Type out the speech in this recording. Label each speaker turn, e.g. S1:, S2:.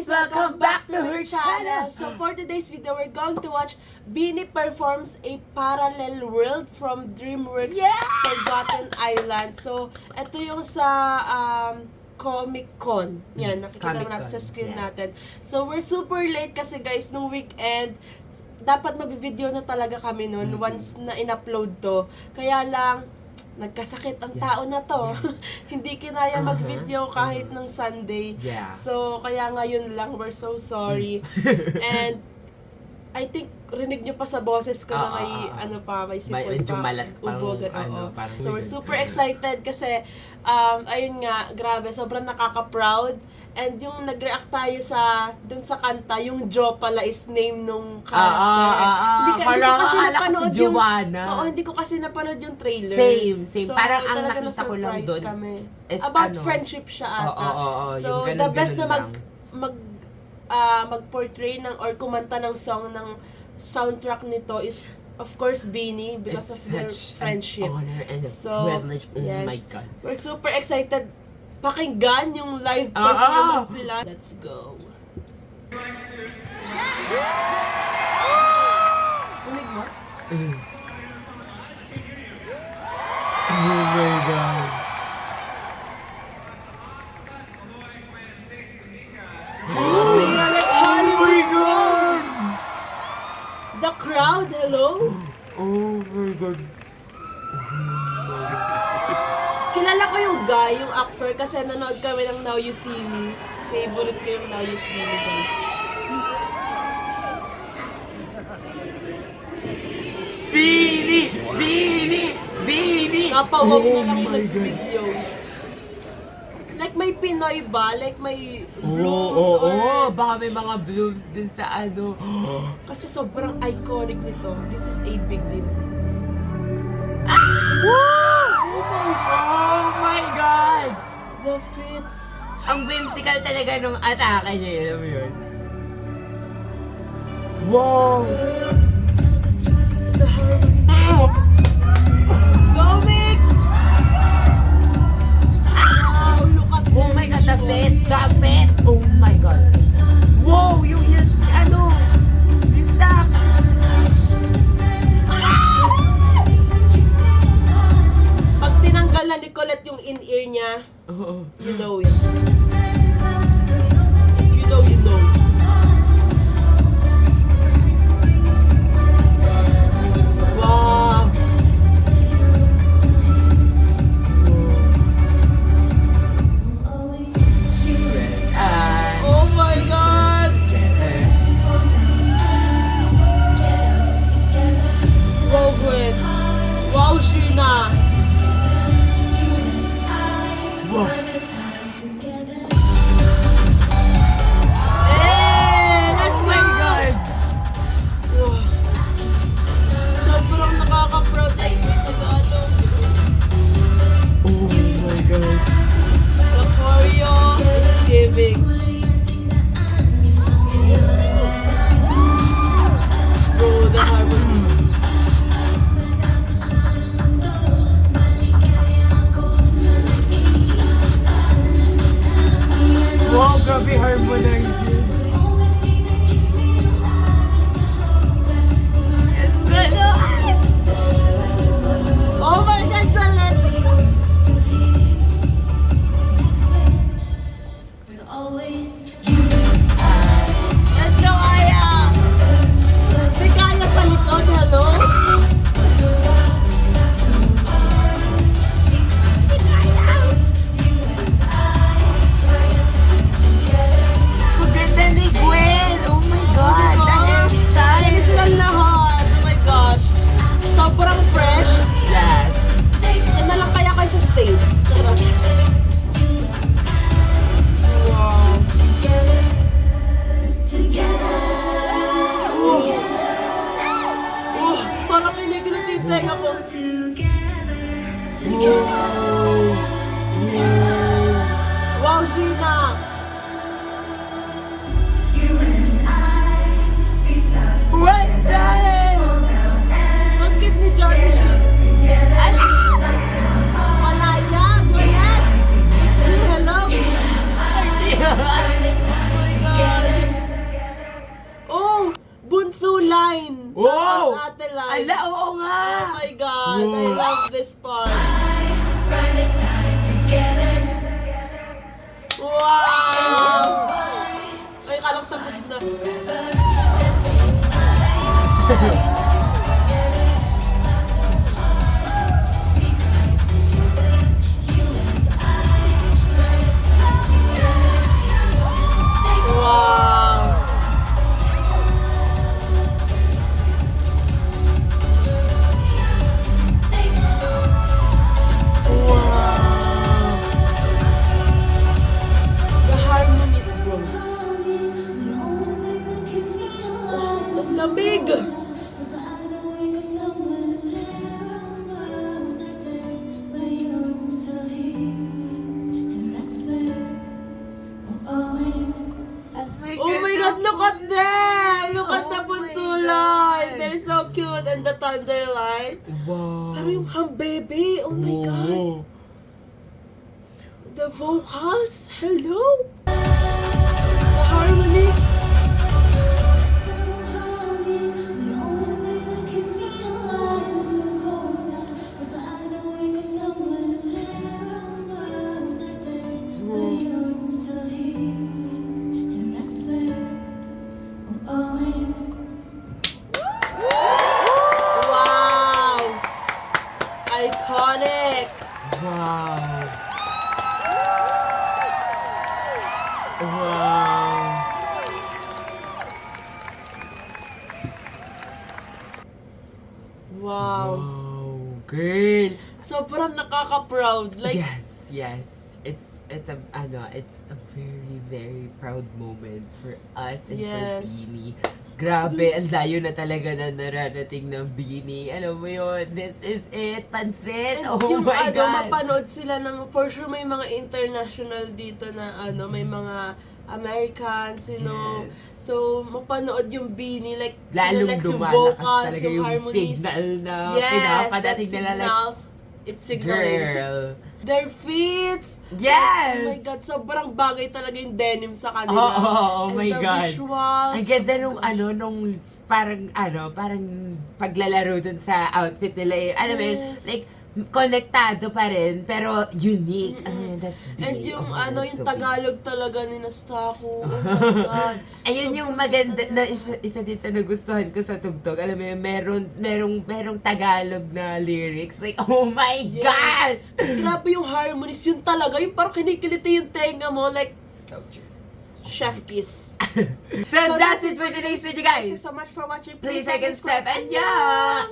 S1: guys! Welcome back to her channel! So for today's video, we're going to watch Beanie performs a parallel world from DreamWorks Forgotten Island. So, ito yung sa Comic Con. Yan, nakikita naman natin sa screen natin. So, we're super late kasi guys, nung weekend, dapat mag-video na talaga kami nun once na in-upload to. Kaya lang, nagkasakit ang tao na to. Hindi kinaya mag-video kahit ng Sunday. So, kaya ngayon lang, we're so sorry. And, I think, rinig nyo pa sa boses ko na may, may sipon pa.
S2: Malat
S1: ubogan, so, we're super excited kasi, ayun nga, grabe, sobrang nakaka-proud. And yung nag-react tayo dun sa kanta, yung Jo pala is name nung character. Hindi ko kasi napanood
S2: si Joanna.
S1: Hindi ko kasi napanood yung trailer.
S2: Same.
S1: So,
S2: parang ang nakita ko lang doon.
S1: About friendship siya ata. So, the best na mag-portray ng or kumanta ng song ng soundtrack nito is of course Beanie because of their friendship.
S2: An honor and a privilege. Oh my God.
S1: We're super excited pakinggan yung live performance nila. Let's go. Unig mo?
S2: Oh my God.
S1: Oh
S2: my God!
S1: The crowd, hello?
S2: Oh my God.
S1: Kilala ko yung guy, yung actor, kasi nanood kami ng Now You See Me. Favorite ko yung Now You See Me, guys.
S2: Beanie!
S1: Napawag na lang nag-video. Like may Pinoy ba? Like may blooms or...
S2: baka may mga blooms din sa ano.
S1: Kasi sobrang iconic nito. This is a big deal.
S2: Oh my God!
S1: The fits.
S2: Ang whimsical talaga nung atake niya, alam mo yun? Wow!
S1: The harmony. Go, Mix! Look at
S2: Oh my God, the fit! Oh my God! Wow! Yung heels ni ano! Ni Stack!
S1: Pag tinanggal na ni Colette yung in-ear niya, you know it. If you know, you know. Wow! Oh my God! Wow, Gwen. Wow, Sheena.
S2: Wow!
S1: Eh, let's
S2: Oh
S1: go!
S2: my God!
S1: Wow. Sobrang nakaka-proud. Ay, may Tagalog.
S2: Oh my God!
S1: The choreo is giving. Bro, the harmony.
S2: Wow, grabe harmonizing!
S1: Oh my God, Jalet! Let's go, Aya! May kaya sa likod, hello?
S2: Ang ganda ni Gwen! Oh my God! The hairstyle!
S1: Kaya silang lahat. Oh my gosh. Sobrang fresh.
S2: Yes!
S1: Yan na lang kaya kayo sa stage. Wow. Parang kinikilit yung tenga ko. Wow, Sheena! What the hell? Ang cute ni Johnny Sheen. Alam! Malayag! Walat! Hello! Oh my God!
S2: Ala, oo nga!
S1: Oh my God, I
S2: Wow.
S1: love this part. Wow! Ay, kalang tapos na. Wow! Wow! The harmonies, bro. Ang lamig! Oh my God, look at them! Look at the
S2: Oh my
S1: Punsulay!
S2: God.
S1: They're so cute and the Thunderlight.
S2: Wow.
S1: Pero yung baby, oh my God. The vocals, hello! The harmonies. Wow! Iconic!
S2: Wow. Wow.
S1: Wow!
S2: Wow, girl.
S1: Sobrang nakaka-proud. Like,
S2: Yes. It's a very, very proud moment for us and
S1: Yes.
S2: for Beanie. Grabe, ang layo na talaga na nararating ng Beanie. Alam mo yun, this is it, pansit.
S1: and
S2: Oh
S1: yung
S2: my God.
S1: mapanood sila ng, for sure may mga international dito na may mga Americans, you know.
S2: Yes.
S1: So, mapanood yung Beanie, like,
S2: Lalong
S1: like yung
S2: lumalakas
S1: vocals,
S2: talaga
S1: yung
S2: yung
S1: harmonies.
S2: signal na
S1: Yes,
S2: pinapadating
S1: that
S2: nila like,
S1: signals. It's signaling.
S2: girl.
S1: Their feet!
S2: Yes!
S1: Oh my God, sobrang bagay talaga yung denim sa kanila.
S2: Oh
S1: And
S2: my
S1: the
S2: God.
S1: visuals.
S2: Ang ganda nung parang paglalaro dun sa outfit nila. Alam mo yun,
S1: Yes.
S2: like, konektado pa rin, pero unique. Alam mo yun, that's big.
S1: And yung
S2: Oh my God,
S1: yung
S2: so
S1: Tagalog talaga ni Nastaku. Oh my God.
S2: big. Ayun yung maganda na isa din sa nagustuhan ko sa tugtog. Alam mo yun, merong Tagalog na lyrics. Like, oh my
S1: Yes.
S2: gosh!
S1: Grabe yung harmonies. Yun talaga. Yung parang kinikiliti yung tenga mo. Like,
S2: So true.
S1: chef kiss.
S2: So that's it for today's video,
S1: Thank you
S2: guys.
S1: so much for watching.
S2: Please like and subscribe and yeah!